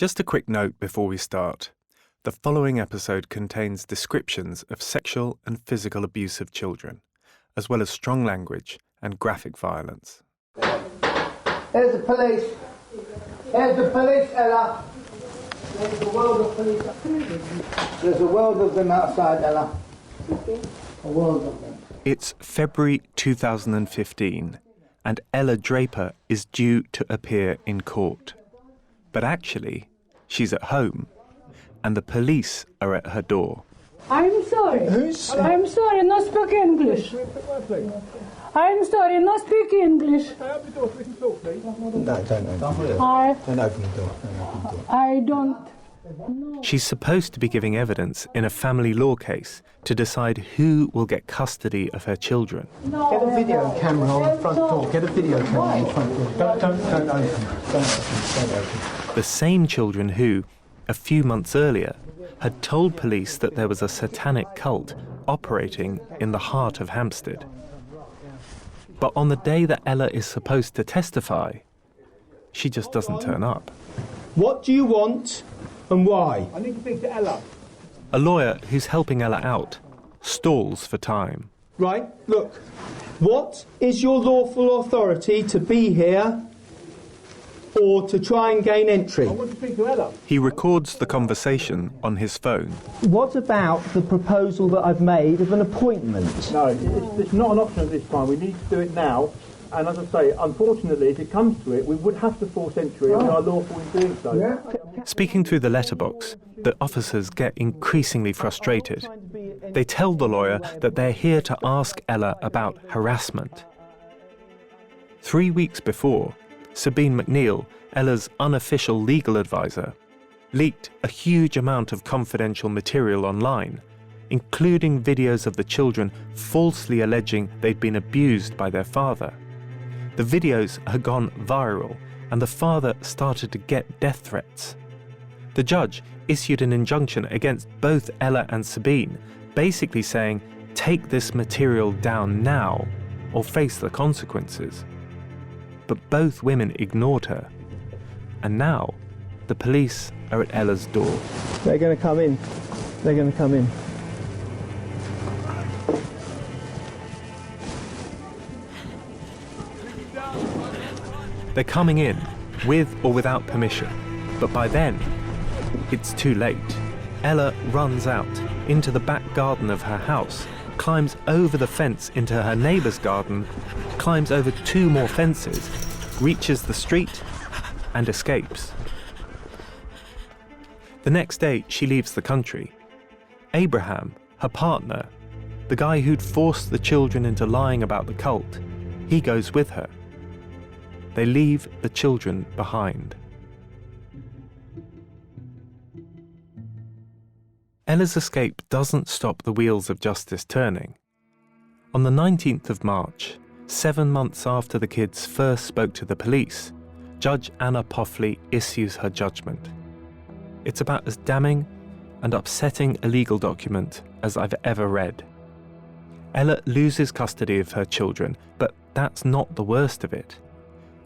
Just a quick note before we start. The following episode contains descriptions of sexual and physical abuse of children, as well as strong language and graphic violence. There's the police. There's the police, Ella. There's the world of police. There's a world of them outside, Ella. A world of them. It's February 2015, and Ella Draper is due to appear in court. But actually, she's at home, and the police are at her door. I'm sorry. I'm sorry, not speak English. I'm sorry, not speak English. No, don't open the door. Don't open the door. I don't. No. She's supposed to be giving evidence in a family law case to decide who will get custody of her children. No, Get a video camera on the front door. Get a video camera on the front door. Don't open. Don't open. The same children who, a few months earlier, had told police that there was a satanic cult operating in the heart of Hampstead. But on the day that Ella is supposed to testify, she just doesn't turn up. What do you want and why? I need to speak to Ella. A lawyer who's helping Ella out stalls for time. Right, look. What is your lawful authority to be here or to try and gain entry? I want to speak to Ella. He records the conversation on his phone. What about the proposal that I've made of an appointment? No, it's not an option at this time. We need to do it now. And as I say, unfortunately, if it comes to it, we would have to force entry, and we are lawful in doing so. Yeah? Speaking through the letterbox, the officers get increasingly frustrated. They tell the lawyer that they're here to ask Ella about harassment. 3 weeks before, Sabine McNeil, Ella's unofficial legal advisor, leaked a huge amount of confidential material online, including videos of the children falsely alleging they'd been abused by their father. The videos had gone viral, and the father started to get death threats. The judge issued an injunction against both Ella and Sabine, basically saying, take this material down now or face the consequences. But both women ignored her, and now the police are at Ella's door. They're going to come in. They're going to come in. They're coming in, with or without permission, but by then, it's too late. Ella runs out into the back garden of her house, climbs over the fence into her neighbour's garden, climbs over 2 more fences, reaches the street, and escapes. The next day, she leaves the country. Abraham, her partner, the guy who'd forced the children into lying about the cult, he goes with her. They leave the children behind. Ella's escape doesn't stop the wheels of justice turning. On the 19th of March, 7 months after the kids first spoke to the police, Judge Anna Poffley issues her judgment. It's about as damning and upsetting a legal document as I've ever read. Ella loses custody of her children, but that's not the worst of it.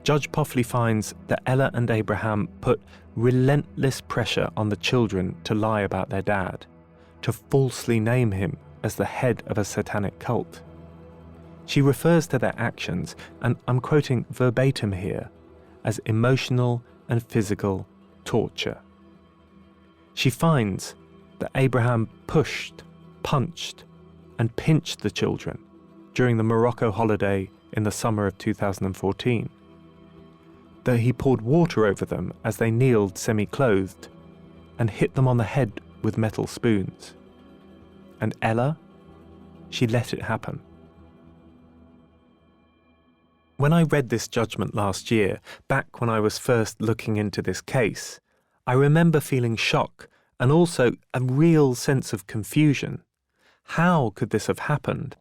Judge Poffley finds that Ella and Abraham put relentless pressure on the children to lie about their dad, to falsely name him as the head of a satanic cult. She refers to their actions, and I'm quoting verbatim here, as emotional and physical torture. She finds that Abraham pushed, punched, and pinched the children during the Morocco holiday in the summer of 2014. That he poured water over them as they kneeled semi-clothed and hit them on the head with metal spoons. And Ella, she let it happen. When I read this judgment last year, back when I was first looking into this case, I remember feeling shock and also a real sense of confusion. How could this have happened?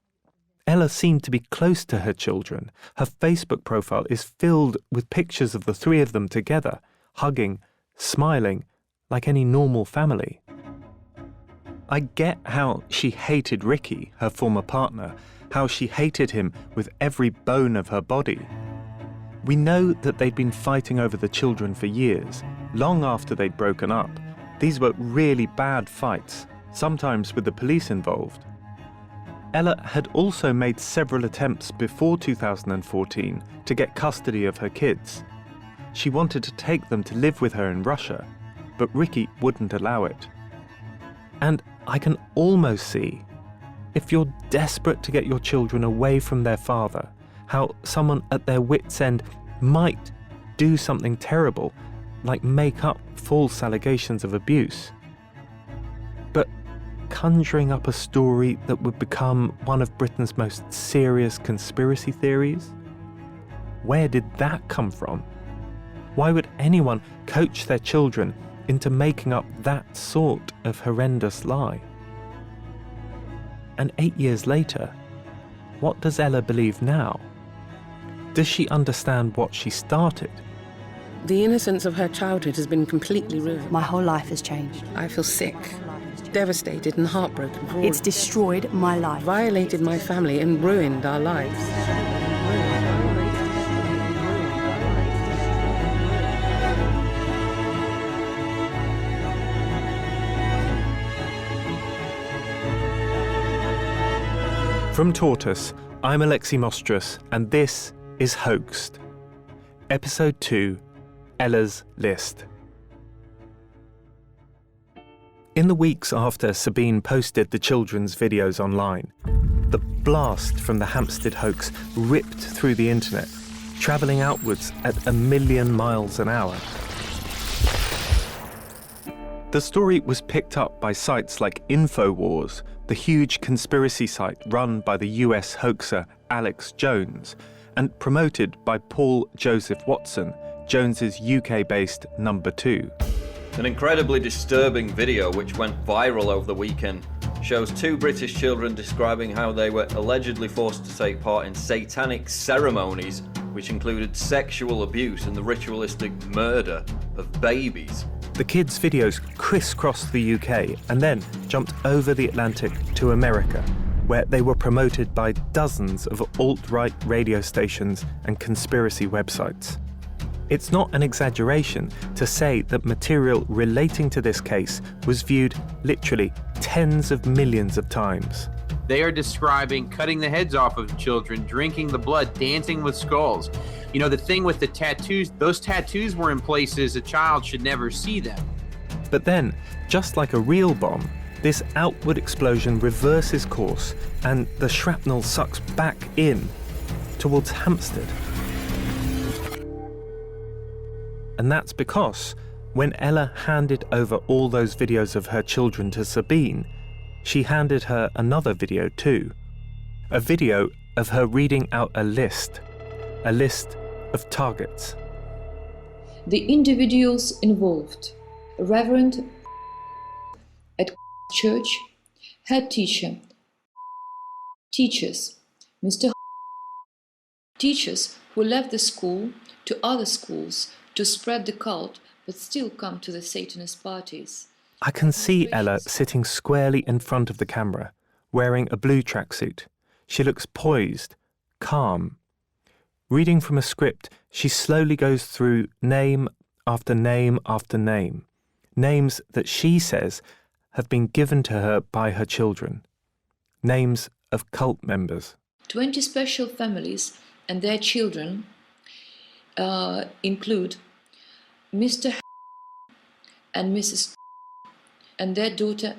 Ella seemed to be close to her children. Her Facebook profile is filled with pictures of the 3 of them together, hugging, smiling, like any normal family. I get how she hated Ricky, her former partner, how she hated him with every bone of her body. We know that they'd been fighting over the children for years, long after they'd broken up. These were really bad fights, sometimes with the police involved. Ella had also made several attempts before 2014 to get custody of her kids. She wanted to take them to live with her in Russia, but Ricky wouldn't allow it. And I can almost see, if you're desperate to get your children away from their father, how someone at their wits' end might do something terrible, like make up false allegations of abuse. But conjuring up a story that would become one of Britain's most serious conspiracy theories? Where did that come from? Why would anyone coach their children into making up that sort of horrendous lie? And 8 years later, what does Ella believe now? Does she understand what she started? The innocence of her childhood has been completely ruined. My whole life has changed. I feel sick, devastated and heartbroken for all. It's destroyed my life. Violated my family and ruined our lives. From Tortoise, I'm Alexi Mostrous, and this is Hoaxed. Episode 2, Ella's List. In the weeks after Sabine posted the children's videos online, the blast from the Hampstead hoax ripped through the internet, travelling outwards at 1,000,000 miles an hour. The story was picked up by sites like InfoWars, the huge conspiracy site run by the US hoaxer Alex Jones, and promoted by Paul Joseph Watson, Jones's UK-based number 2. An incredibly disturbing video which went viral over the weekend shows 2 British children describing how they were allegedly forced to take part in satanic ceremonies which included sexual abuse and the ritualistic murder of babies. The kids' videos crisscrossed the UK and then jumped over the Atlantic to America, where they were promoted by dozens of alt-right radio stations and conspiracy websites. It's not an exaggeration to say that material relating to this case was viewed literally tens of millions of times. They are describing cutting the heads off of children, drinking the blood, dancing with skulls. You know, the thing with the tattoos, those tattoos were in places a child should never see them. But then, just like a real bomb, this outward explosion reverses course and the shrapnel sucks back in towards Hampstead. And that's because when Ella handed over all those videos of her children to Sabine, she handed her another video too. A video of her reading out a list of targets. The individuals involved: Reverend at church, head teacher, teachers, Mr. teachers who left the school to other schools to spread the cult but still come to the Satanist parties. I can see Ella sitting squarely in front of the camera, wearing a blue tracksuit. She looks poised, calm. Reading from a script, she slowly goes through name after name after name, names that she says have been given to her by her children, names of cult members. 20 special families and their children include Mr. and Mrs. and their daughter.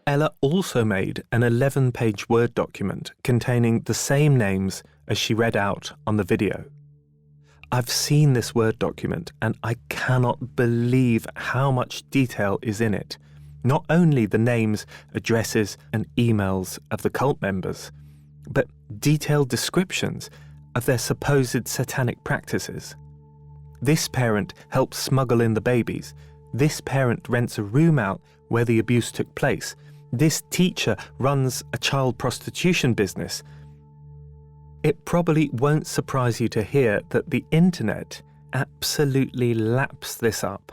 Ella also made an 11-page Word document containing the same names as she read out on the video. I've seen this Word document and I cannot believe how much detail is in it. Not only the names, addresses and emails of the cult members, but detailed descriptions of their supposed satanic practices. This parent helps smuggle in the babies. This parent rents a room out where the abuse took place. This teacher runs a child prostitution business. It probably won't surprise you to hear that the internet absolutely laps this up.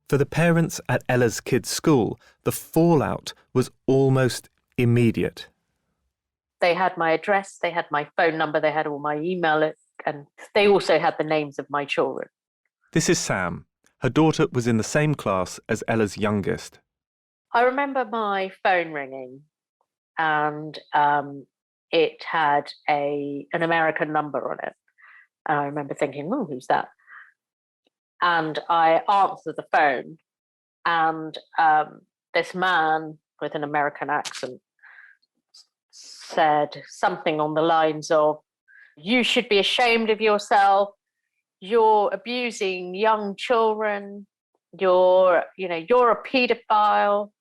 For the parents at Ella's kids' school, the fallout was almost immediate. They had my address, they had my phone number, they had all my email, and they also had the names of my children. This is Sam. Her daughter was in the same class as Ella's youngest. I remember my phone ringing, and it had an American number on it. And I remember thinking, oh, who's that? And I answered the phone, and this man with an American accent said something on the lines of, "You should be ashamed of yourself. You're abusing young children. You're a paedophile.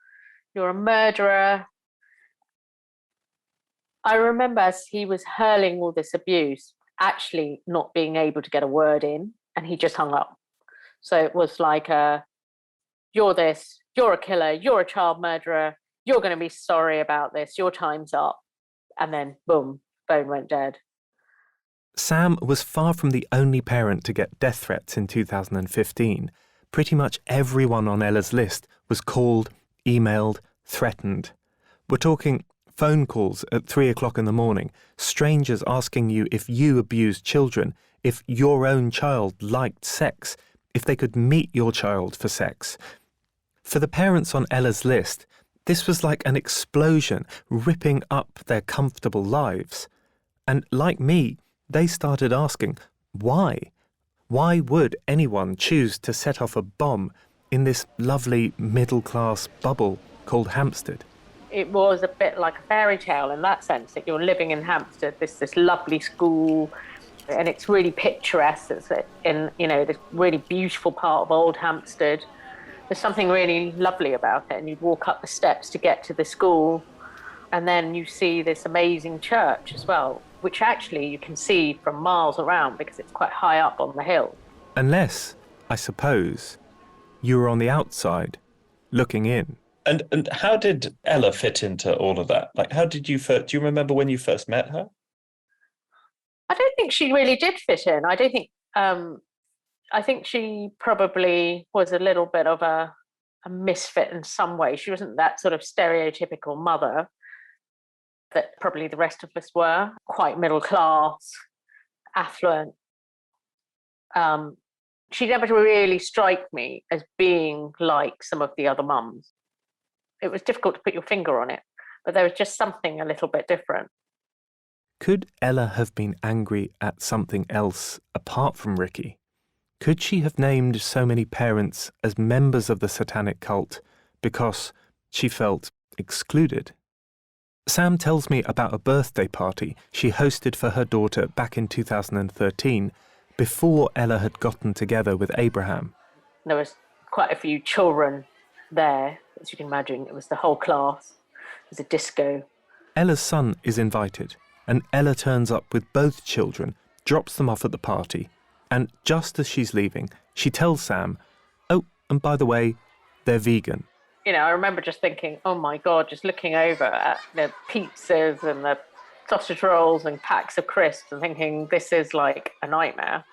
You're a murderer." I remember as he was hurling all this abuse, actually not being able to get a word in, and he just hung up. So it was like, you're this, you're a killer, you're a child murderer, you're going to be sorry about this, your time's up. And then, boom, phone went dead. Sam was far from the only parent to get death threats in 2015. Pretty much everyone on Ella's list was called, emailed, threatened. We're talking phone calls at 3 o'clock in the morning, strangers asking you if you abused children, if your own child liked sex, if they could meet your child for sex. For the parents on Ella's list, this was like an explosion ripping up their comfortable lives. And like me, they started asking, why? Why would anyone choose to set off a bomb in this lovely middle-class bubble called Hampstead? It was a bit like a fairy tale in that sense, that you're living in Hampstead, this lovely school, and it's really picturesque. It's in, this really beautiful part of Old Hampstead. There's something really lovely about it, and you walk up the steps to get to the school, and then you see this amazing church as well, which actually you can see from miles around because it's quite high up on the hill. Unless, I suppose, you were on the outside, looking in. And how did Ella fit into all of that? Like, how did you first, do you remember when you first met her? I don't think she really did fit in. I think she probably was a little bit of a misfit in some way. She wasn't that sort of stereotypical mother that probably the rest of us were, quite middle class, affluent. She never really struck me as being like some of the other mums. It was difficult to put your finger on it, but there was just something a little bit different. Could Ella have been angry at something else apart from Ricky? Could she have named so many parents as members of the satanic cult because she felt excluded? Sam tells me about a birthday party she hosted for her daughter back in 2013, before Ella had gotten together with Abraham. There was quite a few children there, as you can imagine. It was the whole class. It was a disco. Ella's son is invited, and Ella turns up with both children, drops them off at the party, and just as she's leaving, she tells Sam, "Oh, and by the way, they're vegan." I remember just thinking, oh my God, just looking over at the pizzas and the sausage rolls and packs of crisps and thinking, this is like a nightmare.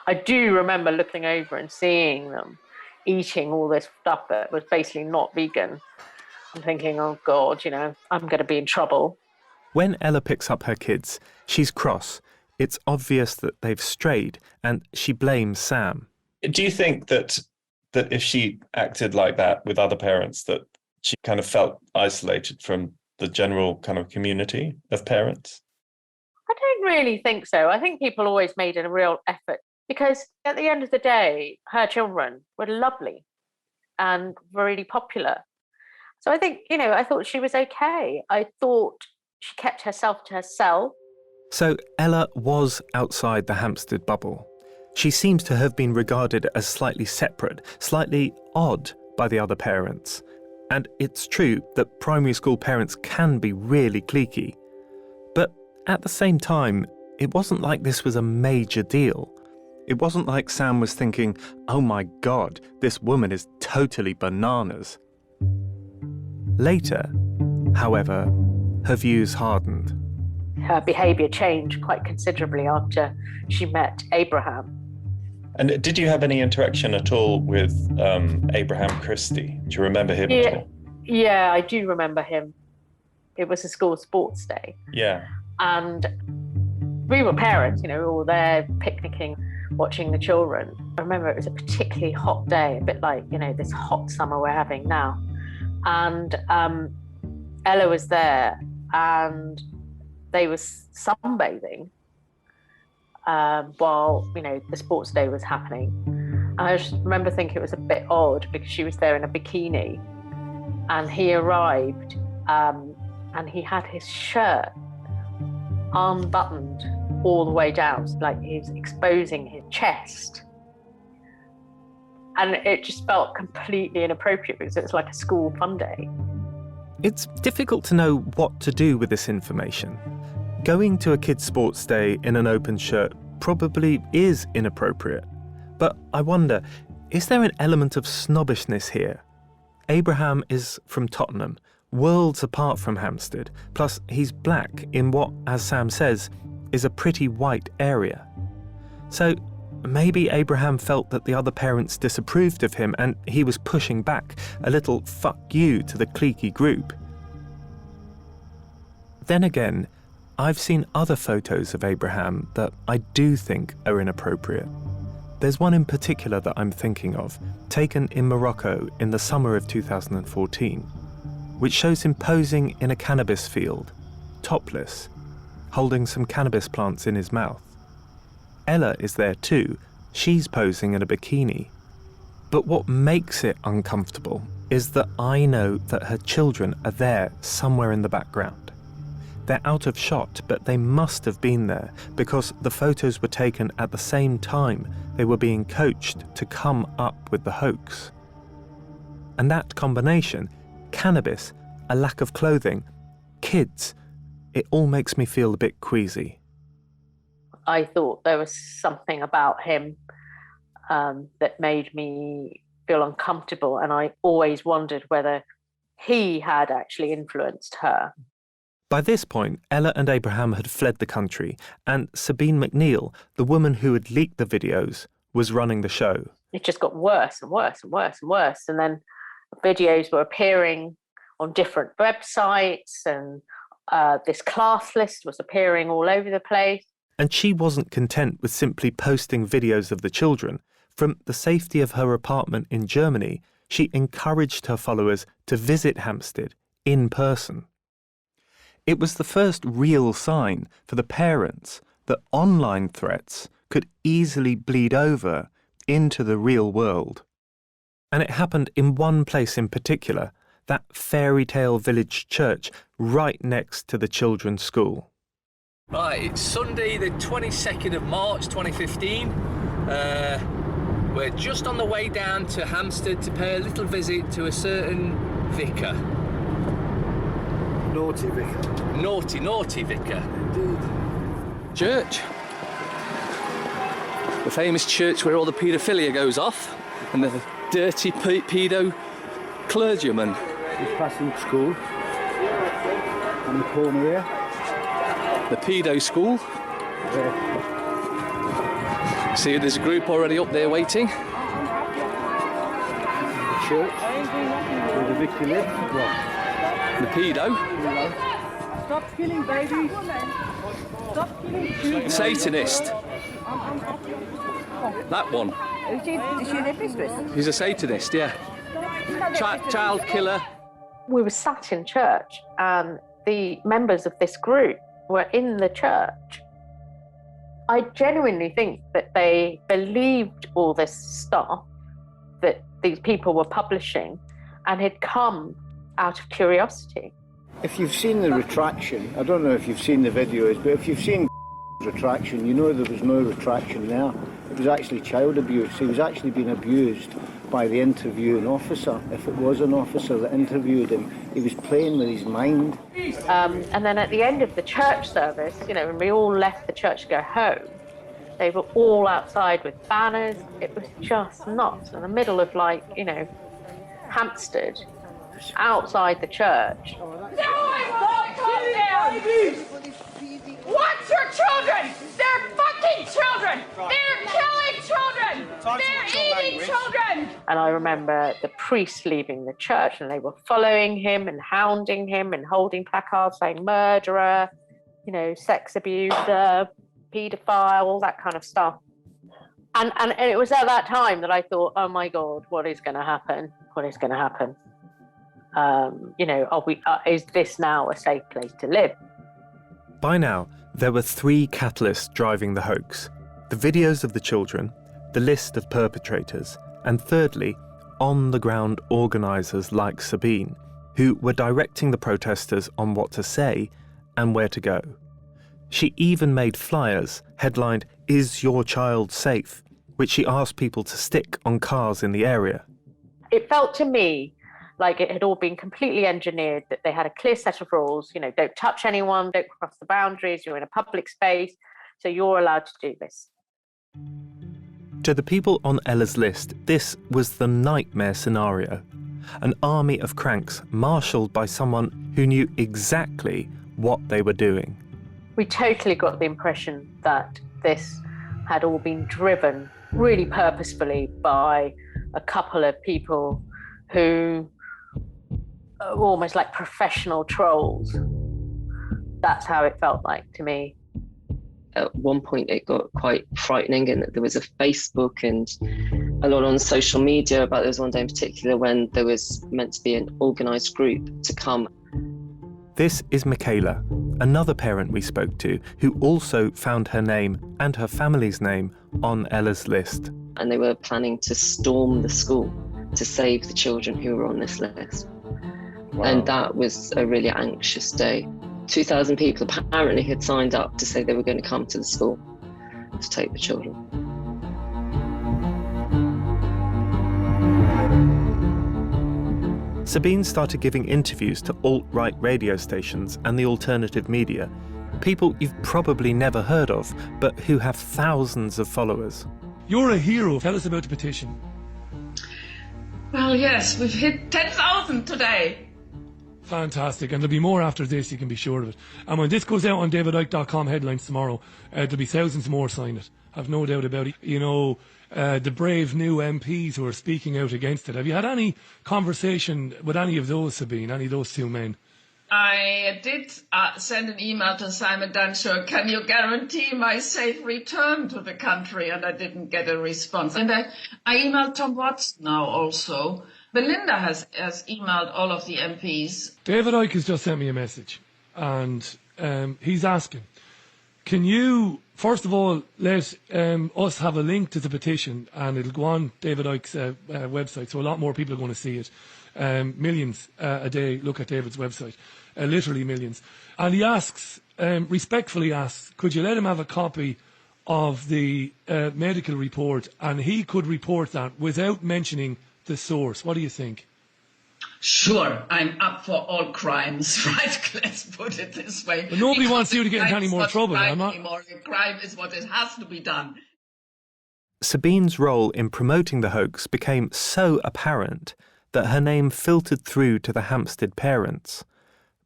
I do remember looking over and seeing them eating all this stuff that was basically not vegan. I'm thinking, oh God, I'm going to be in trouble. When Ella picks up her kids, she's cross. It's obvious that they've strayed, and she blames Sam. Do you think that if she acted like that with other parents, that she kind of felt isolated from the general kind of community of parents? I don't really think so. I think people always made a real effort because at the end of the day, her children were lovely and really popular. So I think, I thought she was okay. I thought she kept herself to herself. So Ella was outside the Hampstead bubble. She seems to have been regarded as slightly separate, slightly odd by the other parents. And it's true that primary school parents can be really cliquey. But at the same time, it wasn't like this was a major deal. It wasn't like Sam was thinking, oh my God, this woman is totally bananas. Later, however, her views hardened. Her behaviour changed quite considerably after she met Abraham. And did you have any interaction at all with Abraham Christie? Do you remember him at all? Yeah, I do remember him. it was a school sports day. Yeah. And we were parents, you know, we were all there picnicking, watching the children. I remember it was a particularly hot day, a bit like, you know, this hot summer we're having now. And Ella was there, and they were sunbathing while, you know, the sports day was happening. And I just remember thinking it was a bit odd because she was there in a bikini, and he arrived and he had his shirt unbuttoned all the way down, like he was exposing his chest. And it just felt completely inappropriate because it was like a school fun day. It's difficult to know what to do with this information. Going to a kid's sports day in an open shirt probably is inappropriate. But I wonder, is there an element of snobbishness here? Abraham is from Tottenham, worlds apart from Hampstead, plus he's black in what, as Sam says, is a pretty white area. So maybe Abraham felt that the other parents disapproved of him and he was pushing back, a little fuck you to the cliquey group. Then again, I've seen other photos of Abraham that I do think are inappropriate. There's one in particular that I'm thinking of, taken in Morocco in the summer of 2014, which shows him posing in a cannabis field, topless, holding some cannabis plants in his mouth. Ella is there too. She's posing in a bikini. But what makes it uncomfortable is that I know that her children are there somewhere in the background. They're out of shot, but they must have been there because the photos were taken at the same time they were being coached to come up with the hoax. And that combination, cannabis, a lack of clothing, kids, it all makes me feel a bit queasy. I thought there was something about him that made me feel uncomfortable, and I always wondered whether he had actually influenced her. By this point, Ella and Abraham had fled the country, and Sabine McNeill, the woman who had leaked the videos, was running the show. It just got worse and worse and worse and worse, and then videos were appearing on different websites, and this class list was appearing all over the place. And she wasn't content with simply posting videos of the children. From the safety of her apartment in Germany, she encouraged her followers to visit Hampstead in person. It was the first real sign for the parents that online threats could easily bleed over into the real world. And it happened in one place in particular, that fairy tale village church right next to the children's school. Right, it's Sunday the 22nd of March 2015. We're just on the way down to Hampstead to pay a little visit to a certain vicar. Naughty vicar. Naughty vicar. Indeed. Church. The famous church where all the paedophilia goes off, and the dirty pedo clergyman. He's passing school. On the corner here. The pedo school. Yeah. See, there's a group already up there waiting. The church. Where the vicar lives. What? The pedo. Stop killing babies. Stop killing children. Satanist. That one. Is she their mistress? He's a Satanist, yeah. Child killer. We were sat in church, and the members of this group were in the church. I genuinely think that they believed all this stuff that these people were publishing and had come out of curiosity. If you've seen the retraction, I don't know if you've seen the videos, but if you've seen retraction, you know there was no retraction there. It was actually child abuse. He was actually being abused by the interviewing officer. If it was an officer that interviewed him, he was playing with his mind. And then at the end of the church service, you know, when we all left the church to go home, they were all outside with banners. It was just nuts. In the middle of, like, you know, Hampstead, outside the church. No, I won't come there! Watch your children! They're fucking eating children! They're killing children! They're eating children! And I remember the priests leaving the church and they were following him and hounding him and holding placards saying murderer, you know, sex abuser, paedophile, all that kind of stuff. And it was at that time that I thought, oh my God, what is going to happen? What is going to happen? You know, is this now a safe place to live? By now, there were 3 catalysts driving the hoax: the videos of the children, the list of perpetrators, and thirdly, on-the-ground organisers like Sabine, who were directing the protesters on what to say and where to go. She even made flyers headlined, "Is your child safe?" which she asked people to stick on cars in the area. It felt to me like it had all been completely engineered, that they had a clear set of rules, you know, don't touch anyone, don't cross the boundaries, you're in a public space, so you're allowed to do this. To the people on Ella's list, this was the nightmare scenario. An army of cranks marshalled by someone who knew exactly what they were doing. We totally got the impression that this had all been driven really purposefully by a couple of people who are almost like professional trolls. That's how it felt like to me. At one point it got quite frightening, and there was a Facebook and a lot on social media about, there was one day in particular when there was meant to be an organised group to come. This is Michaela, another parent we spoke to, who also found her name and her family's name on Ella's list. And they were planning to storm the school to save the children who were on this list. Wow. And that was a really anxious day. 2,000 people apparently had signed up to say they were going to come to the school to take the children. Sabine started giving interviews to alt-right radio stations and the alternative media, people you've probably never heard of, but who have thousands of followers. You're a hero. Tell us about the petition. Well, yes, we've hit 10,000 today. Fantastic, and there'll be more after this, you can be sure of it. And when this goes out on davidicke.com headlines tomorrow, there'll be thousands more sign it. I've no doubt about it. You know, the brave new MPs who are speaking out against it. Have you had any conversation with any of those, Sabine, any of those 2 men? I did send an email to Simon Dunshore, can you guarantee my safe return to the country? And I didn't get a response. And I emailed Tom Watson now also. Belinda has emailed all of the MPs. David Icke has just sent me a message, and he's asking, can you, first of all, let us have a link to the petition, and it'll go on David Icke's website, so a lot more people are going to see it. Millions a day look at David's website, literally millions. And he asks, respectfully asks, could you let him have a copy of the medical report, and he could report that without mentioning the source. What do you think? Sure, I'm up for all crimes, right? Let's put it this way. But nobody wants you to get into any more trouble. A crime is what it has to be done. Sabine's role in promoting the hoax became so apparent that her name filtered through to the Hampstead parents.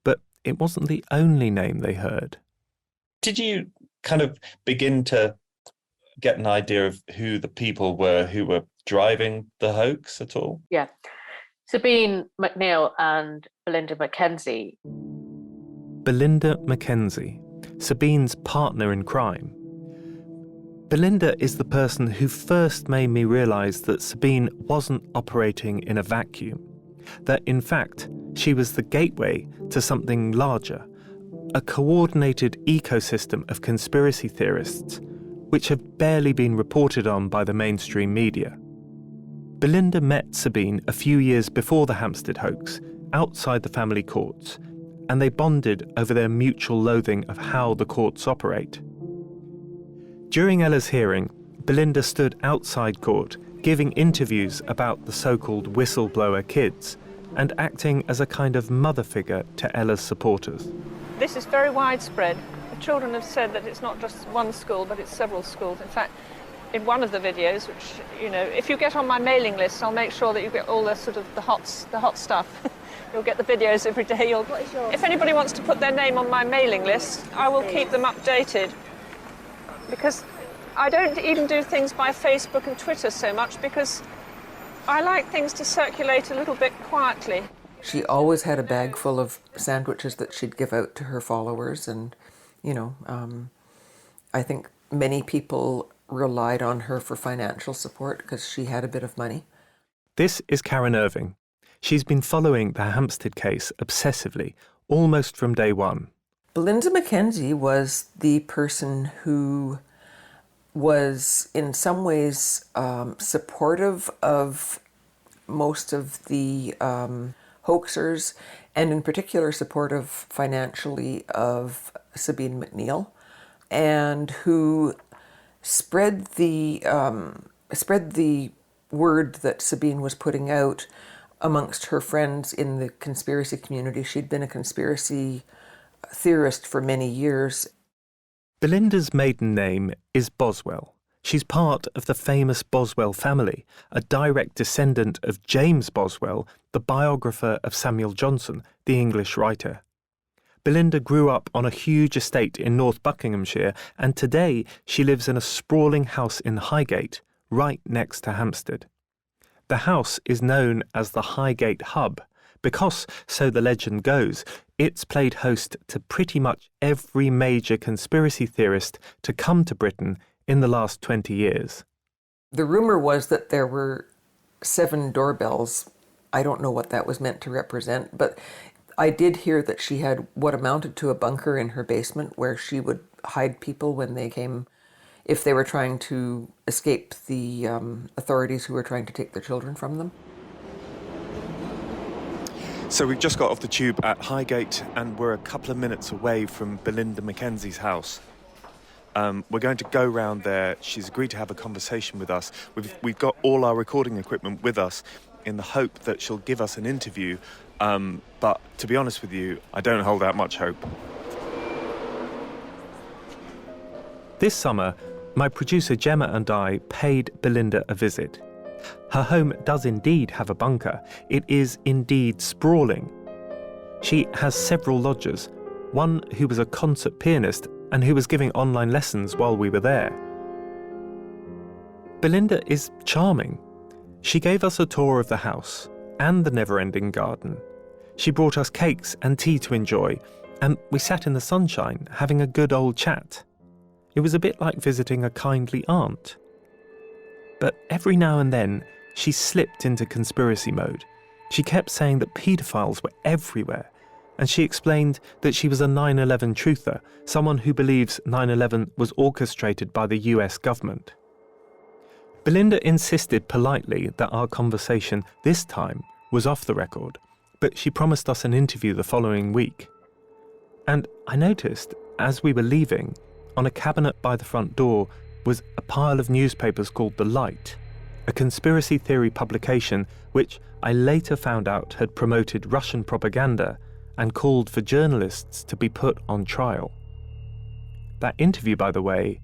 But it wasn't the only name they heard. Did you kind of begin to get an idea of who the people were who were driving the hoax at all? Yeah. Sabine McNeill and Belinda Mackenzie. Belinda Mackenzie, Sabine's partner in crime. Belinda is the person who first made me realise that Sabine wasn't operating in a vacuum, that in fact she was the gateway to something larger, a coordinated ecosystem of conspiracy theorists, which have barely been reported on by the mainstream media. Belinda met Sabine a few years before the Hampstead hoax, outside the family courts, and they bonded over their mutual loathing of how the courts operate. During Ella's hearing, Belinda stood outside court, giving interviews about the so-called whistleblower kids, and acting as a kind of mother figure to Ella's supporters. This is very widespread. The children have said that it's not just one school, but it's several schools. In fact, in one of the videos, which, you know, if you get on my mailing list, I'll make sure that you get all the sort of the hot stuff. You'll get the videos every day. If anybody wants to put their name on my mailing list, I will keep them updated. Because I don't even do things by Facebook and Twitter so much because I like things to circulate a little bit quietly. She always had a bag full of sandwiches that she'd give out to her followers, and, I think many people relied on her for financial support because she had a bit of money. This is Karen Irving. She's been following the Hampstead case obsessively, almost from day one. Belinda Mackenzie was the person who was in some ways supportive of most of the hoaxers, and in particular supportive financially of Sabine McNeill, and who spread the word that Sabine was putting out amongst her friends in the conspiracy community. She'd been a conspiracy theorist for many years. Belinda's maiden name is Boswell. She's part of the famous Boswell family, a direct descendant of James Boswell, the biographer of Samuel Johnson, the English writer. Belinda grew up on a huge estate in North Buckinghamshire, and today she lives in a sprawling house in Highgate, right next to Hampstead. The house is known as the Highgate Hub because, so the legend goes, it's played host to pretty much every major conspiracy theorist to come to Britain in the last 20 years. The rumour was that there were 7 doorbells. I don't know what that was meant to represent, but I did hear that she had what amounted to a bunker in her basement where she would hide people when they came, if they were trying to escape the authorities who were trying to take their children from them. So we've just got off the tube at Highgate and we're a couple of minutes away from Belinda Mackenzie's house. We're going to go round there. She's agreed to have a conversation with us. We've got all our recording equipment with us in the hope that she'll give us an interview. But to be honest with you, I don't hold out much hope. This summer, my producer Gemma and I paid Belinda a visit. Her home does indeed have a bunker. It is indeed sprawling. She has several lodgers, one who was a concert pianist and who was giving online lessons while we were there. Belinda is charming. She gave us a tour of the house and the never-ending garden. She brought us cakes and tea to enjoy, and we sat in the sunshine having a good old chat. It was a bit like visiting a kindly aunt. But every now and then, she slipped into conspiracy mode. She kept saying that paedophiles were everywhere, and she explained that she was a 9/11 truther, someone who believes 9/11 was orchestrated by the US government. Belinda insisted politely that our conversation this time was off the record, but she promised us an interview the following week. And I noticed, as we were leaving, on a cabinet by the front door was a pile of newspapers called The Light, a conspiracy theory publication which I later found out had promoted Russian propaganda and called for journalists to be put on trial. That interview, by the way,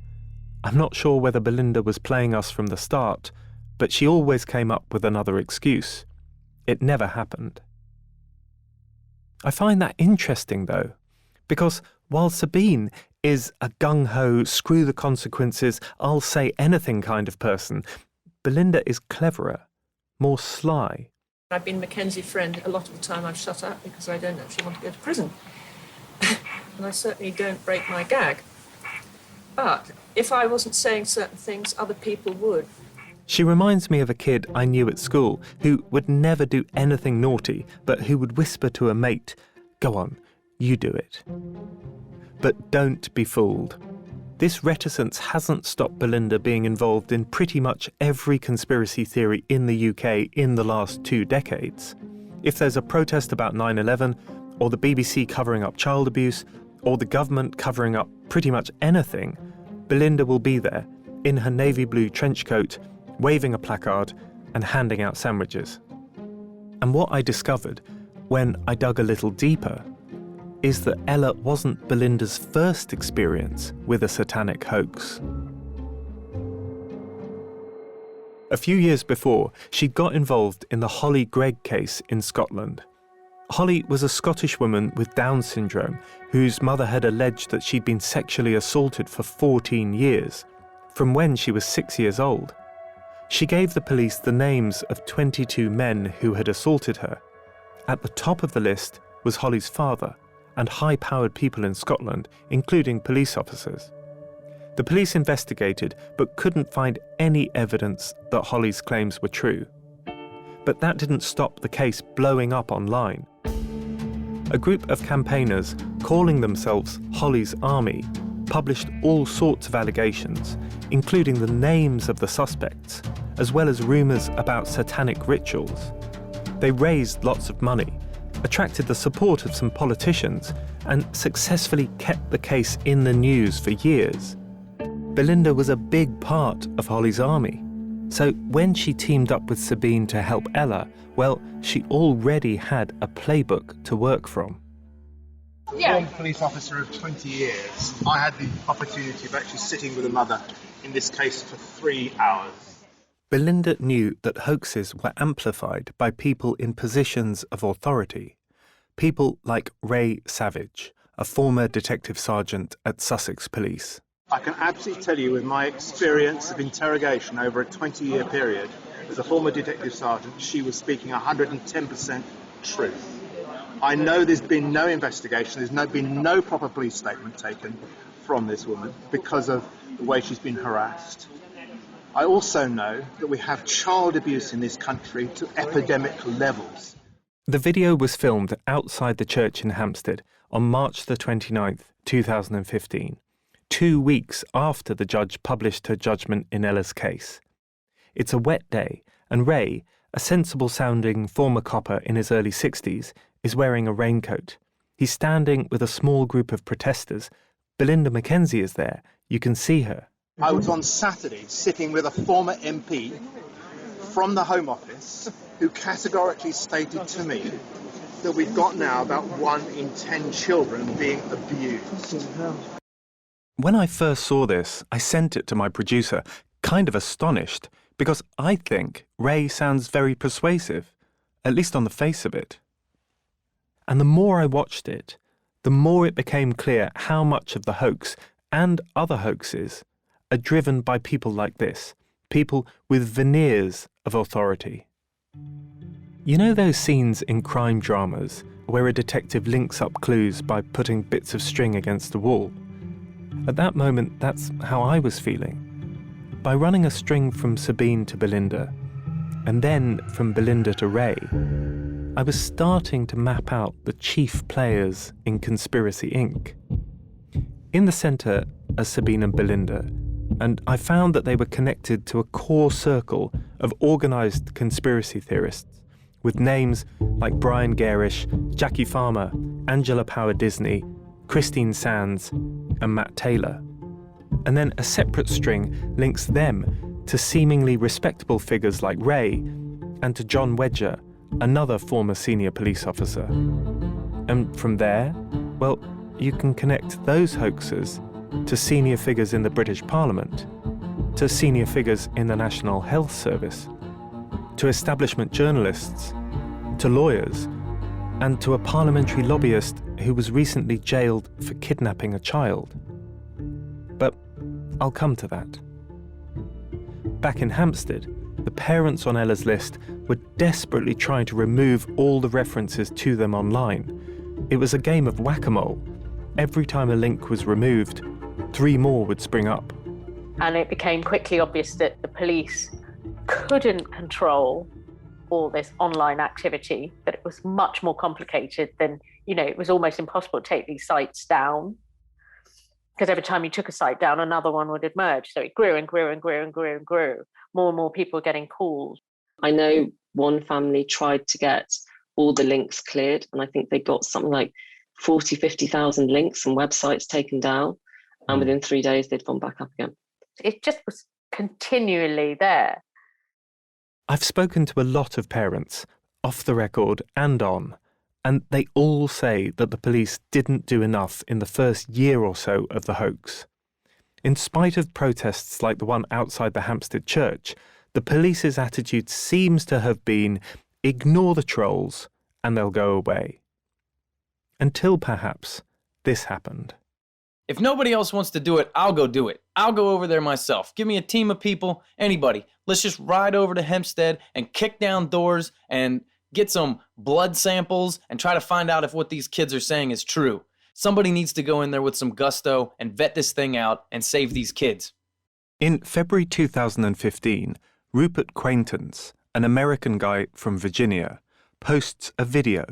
I'm not sure whether Belinda was playing us from the start, but she always came up with another excuse. It never happened. I find that interesting, though, because while Sabine is a gung-ho, screw the consequences, I'll say anything kind of person, Belinda is cleverer, more sly. I've been Mackenzie friend. A lot of the time I've shut up because I don't actually want to go to prison. And I certainly don't break my gag. But if I wasn't saying certain things, other people would. She reminds me of a kid I knew at school who would never do anything naughty, but who would whisper to a mate, "Go on, you do it." But don't be fooled. This reticence hasn't stopped Belinda being involved in pretty much every conspiracy theory in the UK in the last 2 decades. If there's a protest about 9/11, or the BBC covering up child abuse, or the government covering up pretty much anything, Belinda will be there, in her navy blue trench coat, waving a placard and handing out sandwiches. And what I discovered, when I dug a little deeper, is that Ella wasn't Belinda's first experience with a satanic hoax. A few years before, she got involved in the Holly Gregg case in Scotland. Holly was a Scottish woman with Down syndrome whose mother had alleged that she'd been sexually assaulted for 14 years. from when she was 6 years old. She gave the police the names of 22 men who had assaulted her. At the top of the list was Holly's father and high-powered people in Scotland, including police officers. The police investigated but couldn't find any evidence that Holly's claims were true. But that didn't stop the case blowing up online. A group of campaigners calling themselves Holly's Army published all sorts of allegations, including the names of the suspects, as well as rumours about satanic rituals. They raised lots of money, attracted the support of some politicians, and successfully kept the case in the news for years. Belinda was a big part of Holly's Army. So when she teamed up with Sabine to help Ella, well, she already had a playbook to work from. Former police officer of 20 years, I had the opportunity of actually sitting with a mother in this case for 3 hours. Belinda knew that hoaxes were amplified by people in positions of authority. People like Ray Savage, a former detective sergeant at Sussex Police. I can absolutely tell you with my experience of interrogation over a 20-year period, as a former detective sergeant, she was speaking 110% truth. I know there's been no investigation, there's been no proper police statement taken from this woman because of the way she's been harassed. I also know that we have child abuse in this country to epidemic levels. The video was filmed outside the church in Hampstead on March the 29th, 2015, 2 weeks after the judge published her judgment in Ella's case. It's a wet day, and Ray, a sensible-sounding former copper in his early 60s, is wearing a raincoat. He's standing with a small group of protesters. Belinda Mackenzie is there. You can see her. I was on Saturday sitting with a former MP from the Home Office who categorically stated to me that we've got now about 1 in 10 children being abused. When I first saw this, I sent it to my producer, kind of astonished, because I think Ray sounds very persuasive, at least on the face of it. And the more I watched it, the more it became clear how much of the hoax and other hoaxes are driven by people like this, people with veneers of authority. You know those scenes in crime dramas where a detective links up clues by putting bits of string against a wall? At that moment, that's how I was feeling. By running a string from Sabine to Belinda, and then from Belinda to Ray, I was starting to map out the chief players in Conspiracy Inc. In the centre are Sabine and Belinda, and I found that they were connected to a core circle of organised conspiracy theorists, with names like Brian Garish, Jackie Farmer, Angela Power Disney, Christine Sands, and Matt Taylor. And then a separate string links them to seemingly respectable figures like Ray and to John Wedger, another former senior police officer. And from there, well, you can connect those hoaxers to senior figures in the British Parliament, to senior figures in the National Health Service, to establishment journalists, to lawyers, and to a parliamentary lobbyist who was recently jailed for kidnapping a child. But I'll come to that. Back in Hampstead, the parents on Ella's list were desperately trying to remove all the references to them online. It was a game of whack-a-mole. Every time a link was removed, 3 more would spring up. And it became quickly obvious that the police couldn't control all this online activity, that it was much more complicated than, it was almost impossible to take these sites down. Because every time you took a site down, another one would emerge. So it grew and grew and grew and grew and grew. More and more people were getting called. I know one family tried to get all the links cleared, and I think they got something like 40, 50,000 links and websites taken down. And within 3 days, they'd gone back up again. It just was continually there. I've spoken to a lot of parents, off the record and on, and they all say that the police didn't do enough in the first year or so of the hoax. In spite of protests like the one outside the Hampstead church, the police's attitude seems to have been, ignore the trolls and they'll go away. Until perhaps this happened. If nobody else wants to do it, I'll go do it. I'll go over there myself. Give me a team of people, anybody. Let's just ride over to Hampstead and kick down doors and get some blood samples and try to find out if what these kids are saying is true. Somebody needs to go in there with some gusto and vet this thing out and save these kids. In February 2015, Rupert Quaintance, an American guy from Virginia, posts a video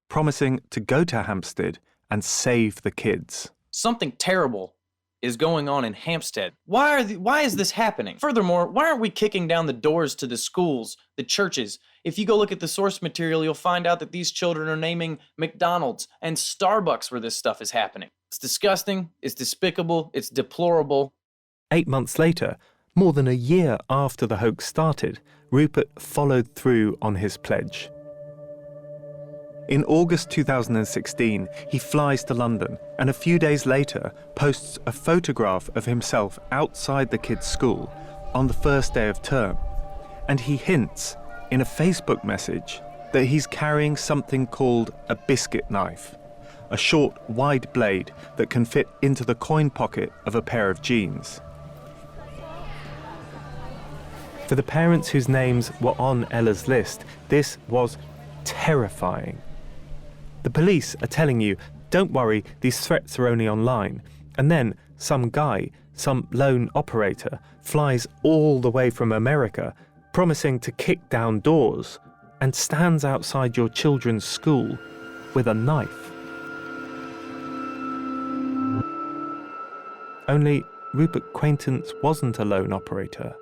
promising to go to Hampstead and save the kids. Something terrible is going on in Hampstead. Why is this happening? Furthermore, why aren't we kicking down the doors to the schools, the churches? If you go look at the source material, you'll find out that these children are naming McDonald's and Starbucks where this stuff is happening. It's disgusting, it's despicable, it's deplorable. 8 months later, more than a year after the hoax started, Rupert followed through on his pledge. In August 2016, he flies to London and a few days later posts a photograph of himself outside the kids' school on the first day of term. And he hints in a Facebook message that he's carrying something called a biscuit knife, a short, wide blade that can fit into the coin pocket of a pair of jeans. For the parents whose names were on Ella's list, this was terrifying. The police are telling you, don't worry, these threats are only online. And then some guy, some lone operator, flies all the way from America, promising to kick down doors, and stands outside your children's school with a knife. Only Rupert Quaintance wasn't a lone operator.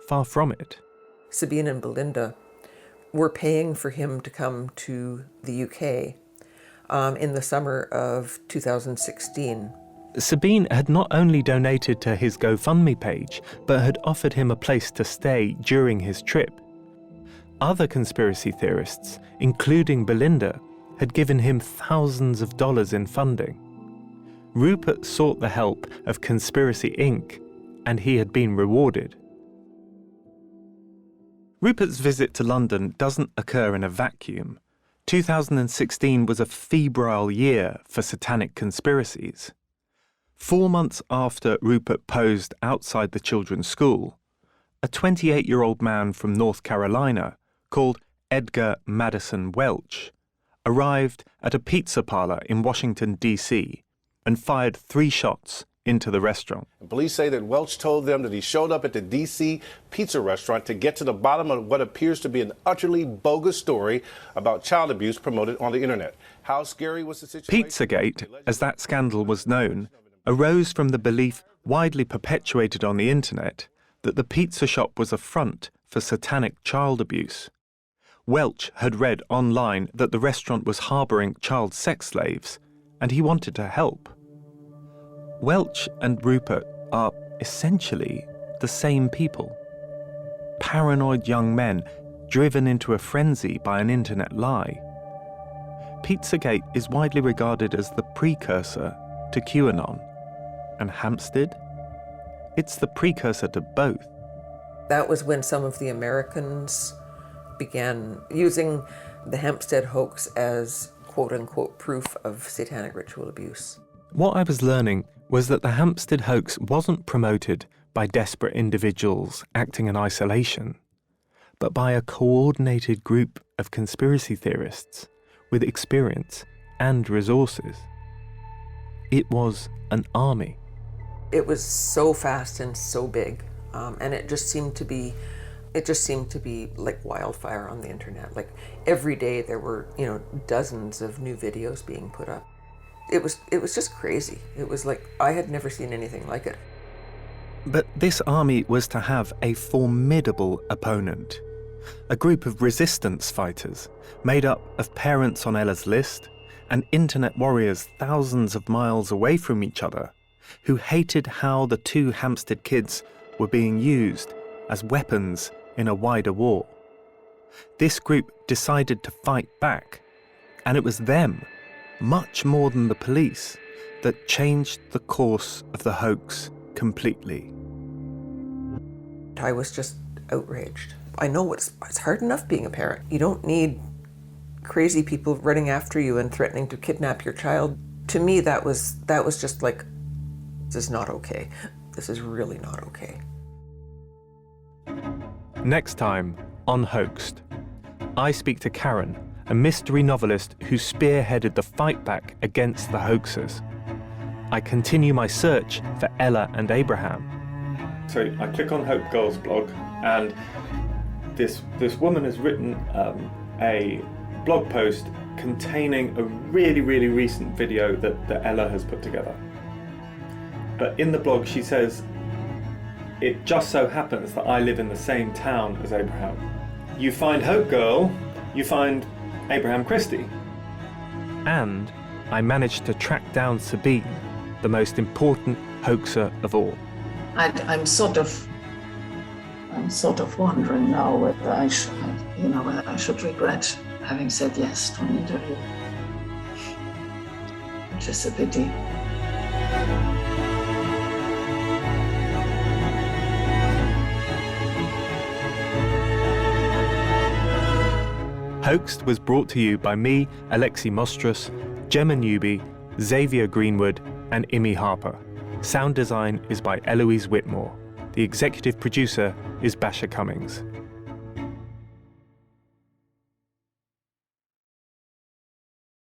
Far from it. Sabine and Belinda were paying for him to come to the UK in the summer of 2016. Sabine had not only donated to his GoFundMe page, but had offered him a place to stay during his trip. Other conspiracy theorists, including Belinda, had given him thousands of dollars in funding. Rupert sought the help of Conspiracy Inc., and he had been rewarded. Rupert's visit to London doesn't occur in a vacuum. 2016 was a febrile year for satanic conspiracies. 4 months after Rupert posed outside the children's school, a 28-year-old man from North Carolina called Edgar Madison Welch arrived at a pizza parlor in Washington, D.C. and fired 3 shots into the restaurant. Police say that Welch told them that he showed up at the D.C. pizza restaurant to get to the bottom of what appears to be an utterly bogus story about child abuse promoted on the internet. How scary was the situation? Pizzagate, as that scandal was known, arose from the belief widely perpetuated on the internet that the pizza shop was a front for satanic child abuse. Welch had read online that the restaurant was harbouring child sex slaves, and he wanted to help. Welch and Rupert are essentially the same people. Paranoid young men driven into a frenzy by an internet lie. Pizzagate is widely regarded as the precursor to QAnon. And Hampstead? It's the precursor to both. That was when some of the Americans began using the Hampstead hoax as quote-unquote proof of satanic ritual abuse. What I was learning was that the Hampstead hoax wasn't promoted by desperate individuals acting in isolation, but by a coordinated group of conspiracy theorists with experience and resources. It was an army. It was so fast and so big, and it just seemed to be like wildfire on the internet. Like every day there were, dozens of new videos being put up. It was just crazy. It was like I had never seen anything like it. But this army was to have a formidable opponent, a group of resistance fighters made up of parents on Ella's list and internet warriors thousands of miles away from each other who hated how the 2 Hampstead kids were being used as weapons in a wider war. This group decided to fight back, and it was them, much more than the police, that changed the course of the hoax completely. I was just outraged. I know it's hard enough being a parent. You don't need crazy people running after you and threatening to kidnap your child. To me, that was just like This is not okay. This is really not okay. Next time on Hoaxed, I speak to Karen, a mystery novelist who spearheaded the fight back against the hoaxers. I continue my search for Ella and Abraham. So I click on Hope Girl's blog, and this woman has written a blog post containing a really, really recent video that Ella has put together. But in the blog she says, "It just so happens that I live in the same town as Abraham. You find Hope Girl, you find Abraham Christie." And I managed to track down Sabine, the most important hoaxer of all. I'm sort of wondering now whether I should regret having said yes to an interview, which is a pity. Hoaxed was brought to you by me, Alexi Mostrous, Gemma Newby, Xavier Greenwood, and Imi Harper. Sound design is by Eloise Whitmore. The executive producer is Basha Cummings.